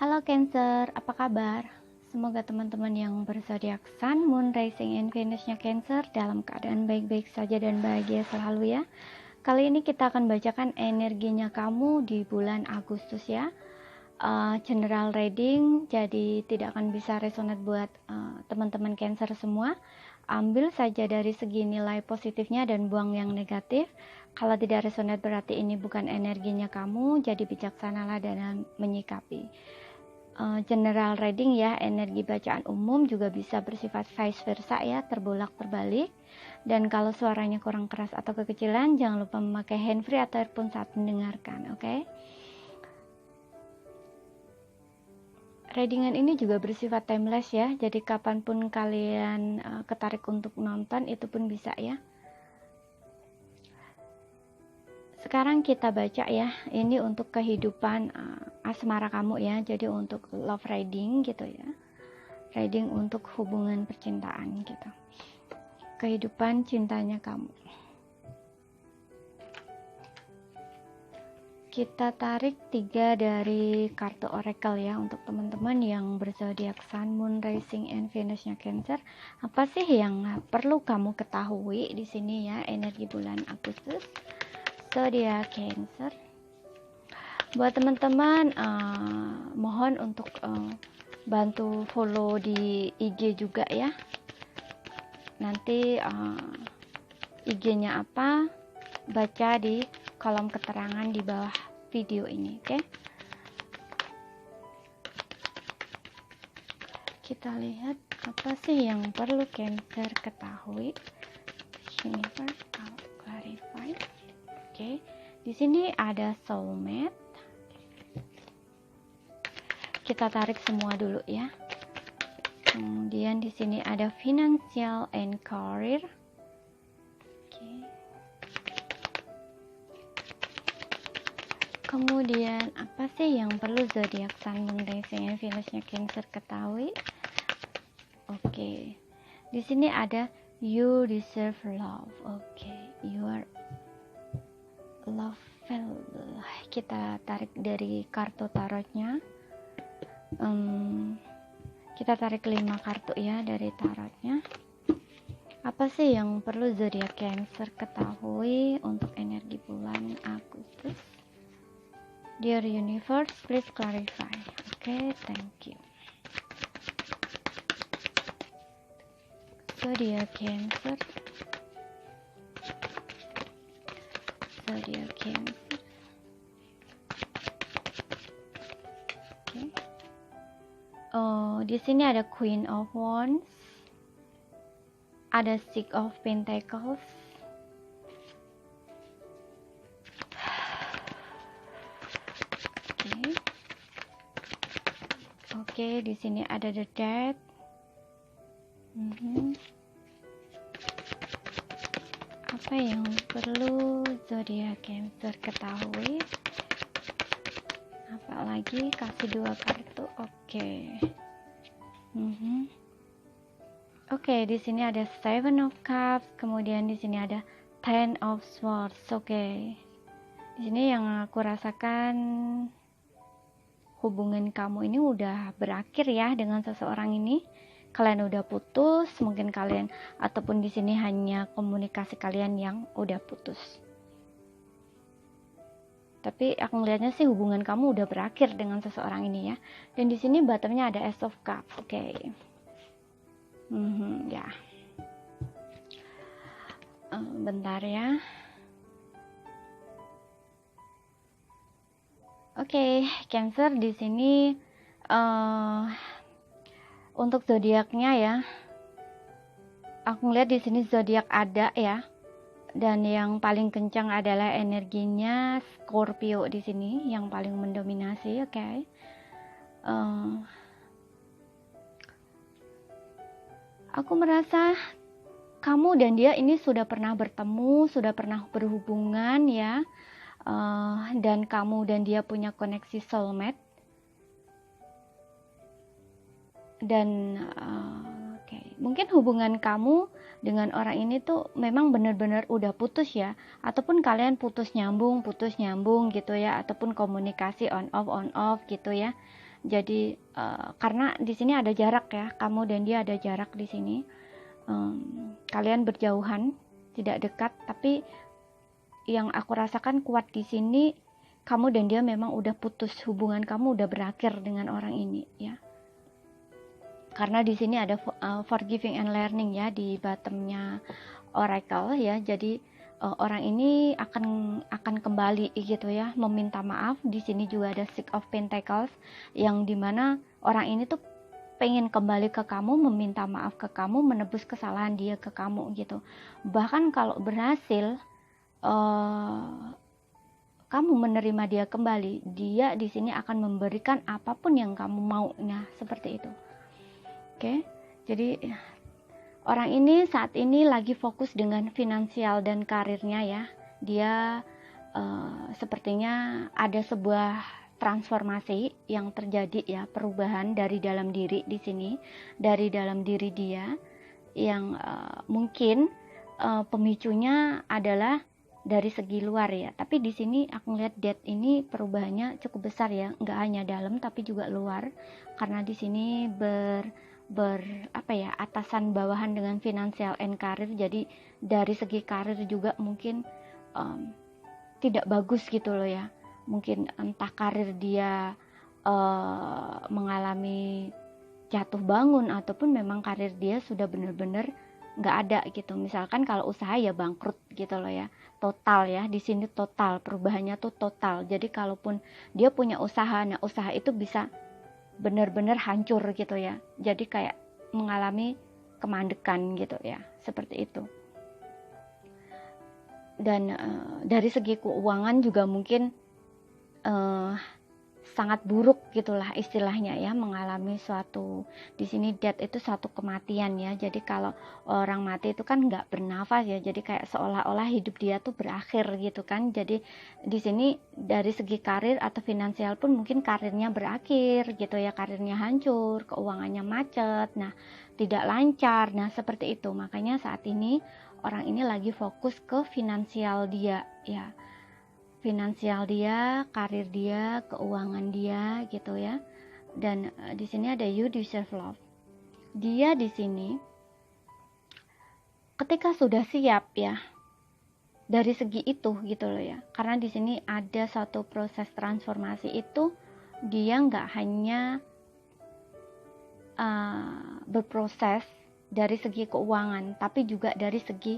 Halo Cancer, apa kabar? Semoga teman-teman yang berzodiak Sun, Moon, Rising, and Venus-nya Cancer dalam keadaan baik-baik saja dan bahagia selalu ya. Kali ini kita akan bacakan energinya kamu di bulan Agustus ya. General reading, jadi tidak akan bisa resonate buat teman-teman Cancer semua. Ambil saja dari segi nilai positifnya dan buang yang negatif. Kalau tidak resonate berarti ini bukan energinya kamu, jadi bijaksanalah dalam menyikapi. General reading ya, energi bacaan umum juga bisa bersifat vice versa ya, terbolak terbalik. Dan kalau suaranya kurang keras atau kekecilan, jangan lupa memakai handfree atau earphone saat mendengarkan, oke? Readingan ini juga bersifat timeless ya, jadi kapanpun kalian ketarik untuk nonton itu pun bisa ya. Sekarang kita baca ya, ini untuk kehidupan asmara kamu ya, jadi untuk love reading gitu ya, reading untuk hubungan percintaan gitu, kehidupan cintanya kamu. Kita tarik 3 dari kartu oracle ya untuk teman-teman yang berzodiak Sun, Moon, Rising, and Venus-nya Cancer. Apa sih yang perlu kamu ketahui di sini ya, energi bulan Agustus zodiak Cancer? Buat teman-teman mohon untuk bantu follow di IG juga ya. Nanti IG-nya apa baca di kolom keterangan di bawah video ini, oke? Kita lihat apa sih yang perlu Cancer ketahui. Universe clarify. Oke, di sini ada soulmate. Kita tarik semua dulu ya. Kemudian di sini ada financial and career. Kemudian apa sih yang perlu zodiak Sun, Moon, Rising, and Venus-nya Cancer ketahui? Oke. Di sini ada you deserve love. Oke, you are lovable. Kita tarik dari kartu tarotnya. Kita tarik 5 kartu ya dari tarotnya. Apa sih yang perlu zodiak Cancer ketahui untuk energi bulan Agustus? Dear Universe, please clarify. Okay, thank you. Zodiac Cancer. Zodiac Cancer. Okay. Oh, di sini ada Queen of Wands. Ada Six of Pentacles. Oke, di sini ada the Death. Apa yang perlu zodiak Cancer ketahui? Apalagi kasih 2 kartu. Oke. Oke, di sini ada Seven of Cups, kemudian di sini ada Ten of Swords. Oke. Di sini yang aku rasakan hubungan kamu ini udah berakhir ya dengan seseorang ini. Kalian udah putus, mungkin kalian ataupun di sini hanya komunikasi kalian yang udah putus. Tapi aku ngelihatnya sih hubungan kamu udah berakhir dengan seseorang ini ya. Dan di sini bottomnya ada Ace of Cups. Oke. Ya. Bentar ya. Oke, Cancer di sini untuk zodiaknya ya. Aku ngeliat di sini zodiak ada ya. Dan yang paling kencang adalah energinya Scorpio di sini yang paling mendominasi, oke. Aku merasa kamu dan dia ini sudah pernah bertemu, sudah pernah berhubungan ya. Dan kamu dan dia punya koneksi soulmate. Dan mungkin hubungan kamu dengan orang ini tuh memang benar-benar udah putus ya, ataupun kalian putus nyambung gitu ya, ataupun komunikasi on off gitu ya. Jadi karena di sini ada jarak ya, kamu dan dia ada jarak di sini. Kalian berjauhan, tidak dekat, tapi yang aku rasakan kuat di sini, kamu dan dia memang udah putus, hubungan kamu udah berakhir dengan orang ini ya. Karena di sini ada forgiving and learning ya di bottomnya oracle ya. Jadi orang ini akan kembali gitu ya, meminta maaf. Di sini juga ada Six of Pentacles yang dimana orang ini tuh pengen kembali ke kamu, meminta maaf ke kamu, menebus kesalahan dia ke kamu gitu. Bahkan kalau berhasil kamu menerima dia kembali, dia di sini akan memberikan apapun yang kamu mau. Nah, seperti itu. Oke. Jadi orang ini saat ini lagi fokus dengan finansial dan karirnya ya. Dia sepertinya ada sebuah transformasi yang terjadi ya, perubahan dari dalam diri di sini, dari dalam diri dia yang mungkin pemicunya adalah dari segi luar ya. Tapi di sini aku lihat Death ini perubahannya cukup besar ya, nggak hanya dalam tapi juga luar, karena di sini atasan bawahan dengan finansial and karir. Jadi dari segi karir juga mungkin tidak bagus gitu loh ya. Mungkin entah karir dia mengalami jatuh bangun ataupun memang karir dia sudah benar-benar nggak ada gitu. Misalkan kalau usaha ya bangkrut gitu loh ya, total ya. Di sini total perubahannya tuh total. Jadi kalaupun dia punya usaha, nah usaha itu bisa benar-benar hancur gitu ya. Jadi kayak mengalami kemandekan gitu ya, seperti itu. Dan dari segi keuangan juga mungkin sangat buruk gitulah istilahnya ya, mengalami suatu, di sini death itu suatu kematian ya. Jadi kalau orang mati itu kan nggak bernafas ya, jadi kayak seolah-olah hidup dia tuh berakhir gitu kan. Jadi di sini dari segi karir atau finansial pun mungkin karirnya berakhir gitu ya, karirnya hancur, keuangannya macet, nah tidak lancar, nah seperti itu. Makanya saat ini orang ini lagi fokus ke finansial dia ya, finansial dia, karir dia, keuangan dia gitu ya. Dan di sini ada you deserve love. Dia di sini ketika sudah siap ya, dari segi itu gitu loh ya. Karena di sini ada satu proses transformasi itu, dia nggak hanya berproses dari segi keuangan, tapi juga dari segi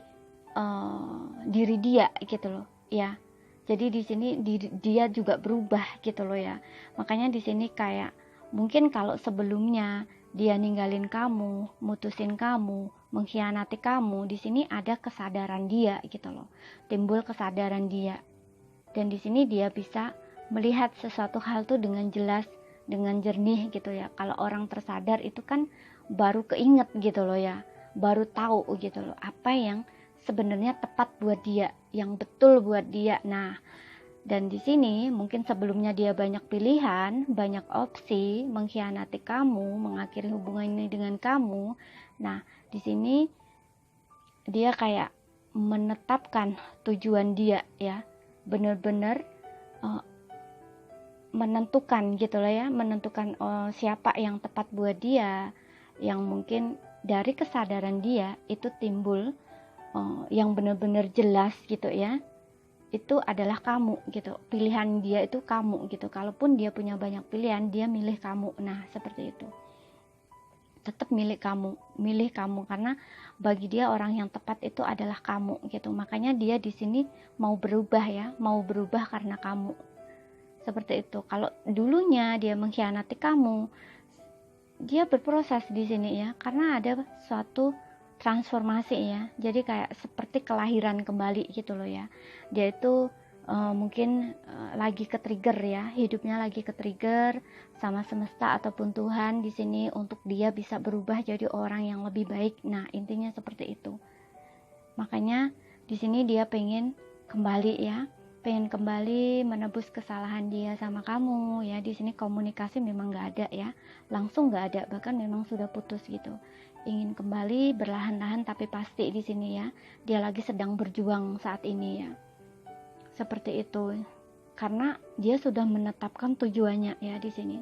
diri dia gitu loh ya. Jadi di sini dia juga berubah gitu loh ya. Makanya di sini kayak mungkin kalau sebelumnya dia ninggalin kamu, mutusin kamu, mengkhianati kamu, di sini ada kesadaran dia gitu loh. Timbul kesadaran dia. Dan di sini dia bisa melihat sesuatu hal tuh dengan jelas, dengan jernih gitu ya. Kalau orang tersadar itu kan baru keinget gitu loh ya. Baru tahu gitu loh apa yang sebenarnya tepat buat dia, yang betul buat dia. Nah, dan di sini mungkin sebelumnya dia banyak pilihan, banyak opsi, mengkhianati kamu, mengakhiri hubungan ini dengan kamu. Nah, di sini dia kayak menetapkan tujuan dia ya, benar-benar menentukan gitu loh ya, menentukan siapa yang tepat buat dia, yang mungkin dari kesadaran dia itu timbul yang benar-benar jelas gitu ya, itu adalah kamu gitu, pilihan dia itu kamu gitu. Kalaupun dia punya banyak pilihan, dia milih kamu. Nah seperti itu, tetap milih kamu karena bagi dia orang yang tepat itu adalah kamu gitu. Makanya dia di sini mau berubah ya, mau berubah karena kamu, seperti itu. Kalau dulunya dia mengkhianati kamu, dia berproses di sini ya, karena ada suatu transformasi ya. Jadi kayak seperti kelahiran kembali gitu loh ya. Dia itu mungkin lagi ke-trigger ya, hidupnya lagi ke-trigger sama semesta ataupun Tuhan di sini untuk dia bisa berubah jadi orang yang lebih baik. Nah, intinya seperti itu. Makanya di sini dia pengen kembali ya, pengen kembali menebus kesalahan dia sama kamu ya. Di sini komunikasi memang nggak ada ya, langsung nggak ada, bahkan memang sudah putus gitu. Ingin kembali berlahan-lahan tapi pasti di sini ya. Dia lagi sedang berjuang saat ini ya. Seperti itu. Karena dia sudah menetapkan tujuannya ya di sini.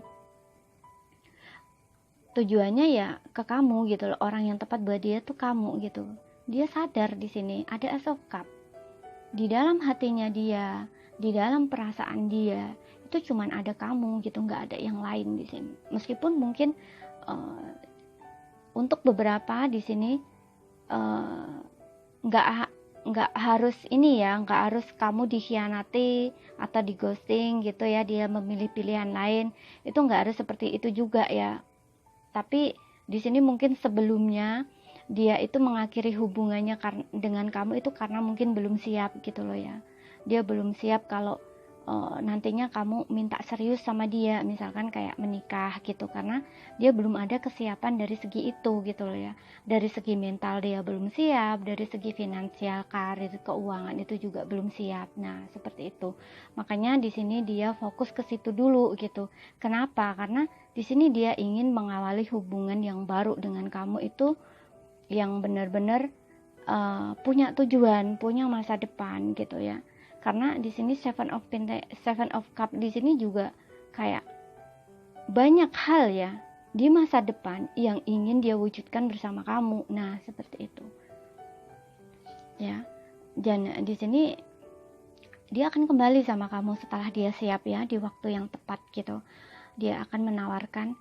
tujuannya ya ke kamu gitu loh. Orang yang tepat buat dia tuh kamu gitu. Dia sadar di sini ada Ace of Cup di dalam hatinya dia, di dalam perasaan dia itu cuman ada kamu gitu, nggak ada yang lain di sini. Meskipun mungkin untuk beberapa di sini nggak nggak harus ini ya, nggak harus kamu dikhianati atau di ghosting gitu ya, dia memilih pilihan lain, itu nggak harus seperti itu juga ya. Tapi di sini mungkin sebelumnya dia itu mengakhiri hubungannya dengan kamu itu karena mungkin belum siap gitu loh ya. Dia belum siap kalau nantinya kamu minta serius sama dia, misalkan kayak menikah gitu, karena dia belum ada kesiapan dari segi itu gitu loh ya. Dari segi mental dia belum siap, dari segi finansial, karir, keuangan itu juga belum siap. Nah, seperti itu. Makanya di sini dia fokus ke situ dulu gitu. Kenapa? Karena di sini dia ingin mengawali hubungan yang baru dengan kamu itu yang benar-benar punya tujuan, punya masa depan gitu ya. Karena di sini Seven of Cup di sini juga kayak banyak hal ya di masa depan yang ingin dia wujudkan bersama kamu. Nah, seperti itu. Ya. Dan di sini dia akan kembali sama kamu setelah dia siap ya, di waktu yang tepat gitu. Dia akan menawarkan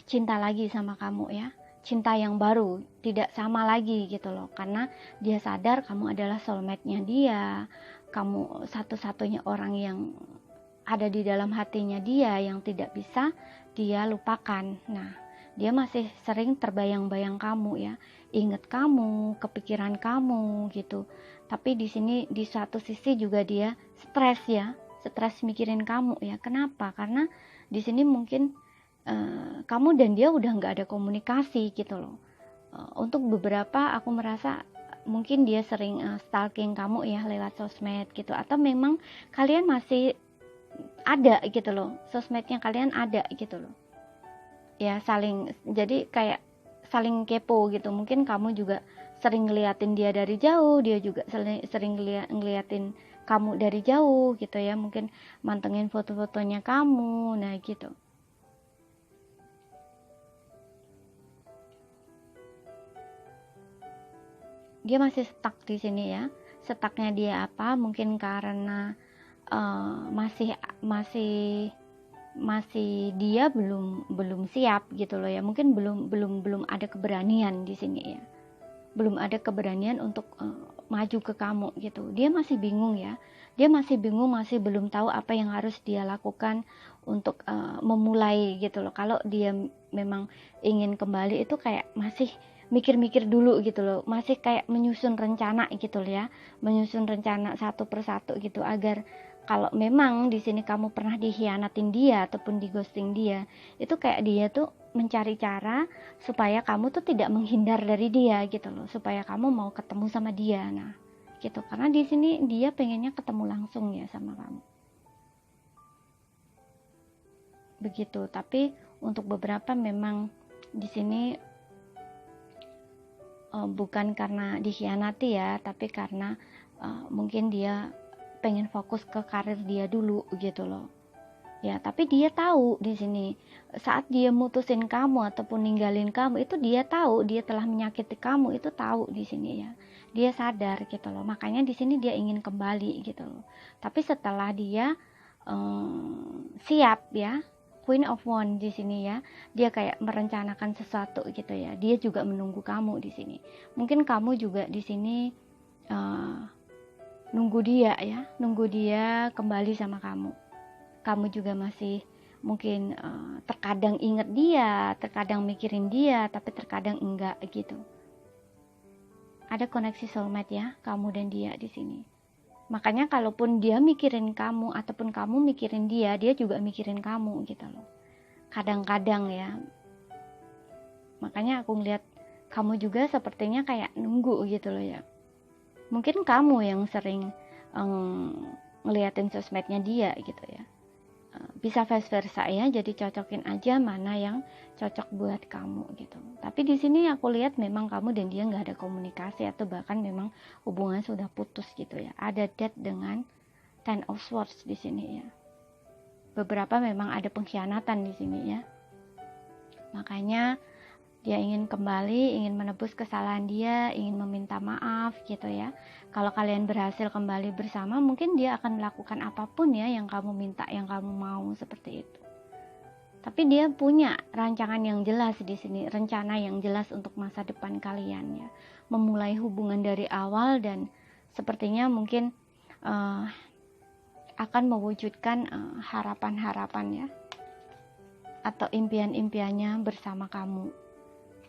cinta lagi sama kamu ya. Cinta yang baru, tidak sama lagi gitu loh. Karena dia sadar kamu adalah soulmate-nya dia, kamu satu-satunya orang yang ada di dalam hatinya dia yang tidak bisa dia lupakan. Nah, dia masih sering terbayang-bayang kamu ya, ingat kamu, kepikiran kamu gitu. Tapi di sini di satu sisi juga dia stres ya, stres mikirin kamu ya. Kenapa? Karena di sini mungkin kamu dan dia udah nggak ada komunikasi gitu loh. Untuk beberapa aku merasa mungkin dia sering stalking kamu ya lewat sosmed gitu, atau memang kalian masih ada gitu loh, sosmednya kalian ada gitu loh ya, saling, jadi kayak saling kepo gitu. Mungkin kamu juga sering ngeliatin dia dari jauh, dia juga sering ngeliatin kamu dari jauh gitu ya, mungkin mantengin foto-fotonya kamu. Nah gitu. Dia masih stuck di sini ya. Stucknya dia apa? Mungkin karena masih dia belum siap gitu loh ya. Mungkin belum ada keberanian di sini ya. Belum ada keberanian untuk maju ke kamu gitu. Dia masih bingung ya. Dia masih bingung, masih belum tahu apa yang harus dia lakukan untuk memulai gitu loh. Kalau dia memang ingin kembali itu kayak masih mikir-mikir dulu gitu loh, masih kayak menyusun rencana gitu loh ya, menyusun rencana satu persatu gitu, agar kalau memang di sini kamu pernah dikhianatin dia ataupun di ghosting dia, itu kayak dia tuh mencari cara supaya kamu tuh tidak menghindar dari dia gitu loh, supaya kamu mau ketemu sama dia. Nah gitu, karena di sini dia pengennya ketemu langsung ya sama kamu begitu. Tapi untuk beberapa memang di sini bukan karena dikhianati ya, tapi karena mungkin dia pengen fokus ke karir dia dulu gitu loh ya. Tapi dia tahu di sini saat dia mutusin kamu ataupun ninggalin kamu itu, dia tahu dia telah menyakiti kamu, itu tahu di sini ya, dia sadar gitu loh. Makanya di sini dia ingin kembali gitu loh. Tapi setelah dia siap ya, Queen of Wands di sini ya, dia kayak merencanakan sesuatu gitu ya. Dia juga menunggu kamu di sini. Mungkin kamu juga di sini nunggu dia ya, nunggu dia kembali sama kamu. Kamu juga masih mungkin terkadang inget dia, terkadang mikirin dia, tapi terkadang enggak gitu. Ada koneksi soulmate ya, kamu dan dia di sini. Makanya kalaupun dia mikirin kamu ataupun kamu mikirin dia, dia juga mikirin kamu gitu loh. Kadang-kadang ya. Makanya aku ngeliat kamu juga sepertinya kayak nunggu gitu loh ya. Mungkin kamu yang sering ngeliatin sosmednya dia gitu ya. Bisa vice versa ya, jadi cocokin aja mana yang cocok buat kamu gitu. Tapi di sini aku lihat memang kamu dan dia nggak ada komunikasi, atau bahkan memang hubungan sudah putus gitu ya. Ada Death dengan Ten of Swords di sini ya. Beberapa memang ada pengkhianatan di sini ya. Makanya Dia ingin kembali, ingin menebus kesalahan dia, ingin meminta maaf gitu ya. Kalau kalian berhasil kembali bersama, mungkin dia akan melakukan apapun ya yang kamu minta, yang kamu mau, seperti itu. Tapi dia punya rancangan yang jelas di sini, rencana yang jelas untuk masa depan kalian ya. Memulai hubungan dari awal dan sepertinya mungkin akan mewujudkan harapan-harapan ya, atau impian-impiannya bersama kamu.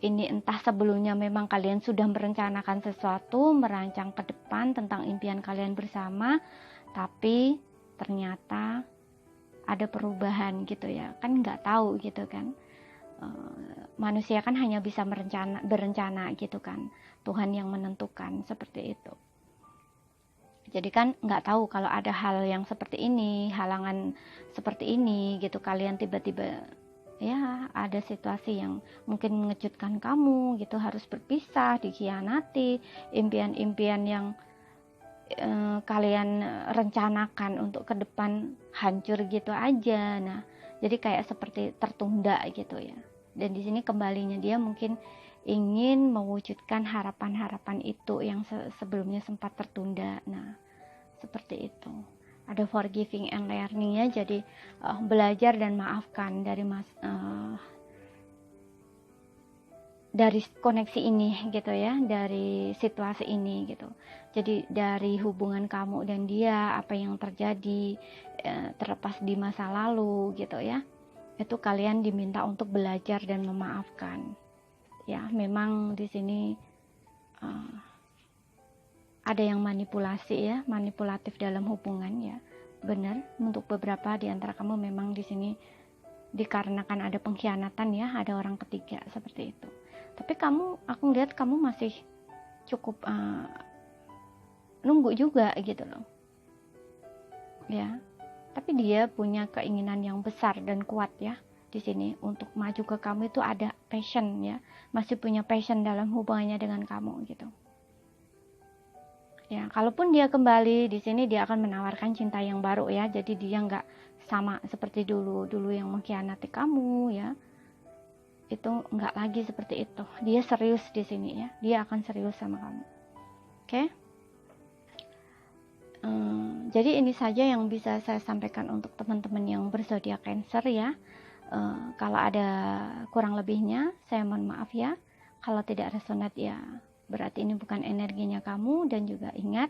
Ini entah sebelumnya memang kalian sudah merencanakan sesuatu, merancang ke depan tentang impian kalian bersama, tapi ternyata ada perubahan gitu ya, kan nggak tahu gitu kan. Manusia kan hanya bisa berencana gitu kan, Tuhan yang menentukan, seperti itu. Jadi kan nggak tahu kalau ada hal yang seperti ini, halangan seperti ini gitu, kalian tiba-tiba ya ada situasi yang mungkin mengejutkan kamu gitu, harus berpisah, dikhianati, impian-impian yang kalian rencanakan untuk ke depan hancur gitu aja. Nah, jadi kayak seperti tertunda gitu ya. Dan di sini kembalinya dia mungkin ingin mewujudkan harapan-harapan itu yang sebelumnya sempat tertunda. Nah, seperti itu. Ada forgiving and learning ya, jadi belajar dan maafkan dari koneksi ini gitu ya, dari situasi ini gitu. Jadi dari hubungan kamu dan dia, apa yang terjadi terlepas di masa lalu gitu ya, itu kalian diminta untuk belajar dan memaafkan ya. Memang di sini ada yang manipulasi ya, manipulatif dalam hubungan ya, benar. Untuk beberapa di antara kamu memang di sini dikarenakan ada pengkhianatan ya, ada orang ketiga seperti itu. Tapi aku lihat kamu masih cukup nunggu juga gitu loh ya. Tapi dia punya keinginan yang besar dan kuat ya di sini untuk maju ke kamu, itu ada passion ya, masih punya passion dalam hubungannya dengan kamu gitu. Ya, kalaupun dia kembali di sini, dia akan menawarkan cinta yang baru ya. Jadi dia nggak sama seperti dulu yang mengkhianati kamu ya. Itu nggak lagi seperti itu. Dia serius di sini ya. Dia akan serius sama kamu. Oke? Jadi ini saja yang bisa saya sampaikan untuk teman-teman yang berzodiak Cancer ya. Kalau ada kurang lebihnya, saya mohon maaf ya. Kalau tidak resonate ya, berarti ini bukan energinya kamu. Dan juga ingat,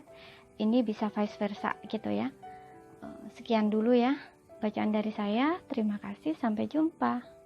ini bisa vice versa gitu ya. Sekian dulu ya bacaan dari saya. Terima kasih, sampai jumpa.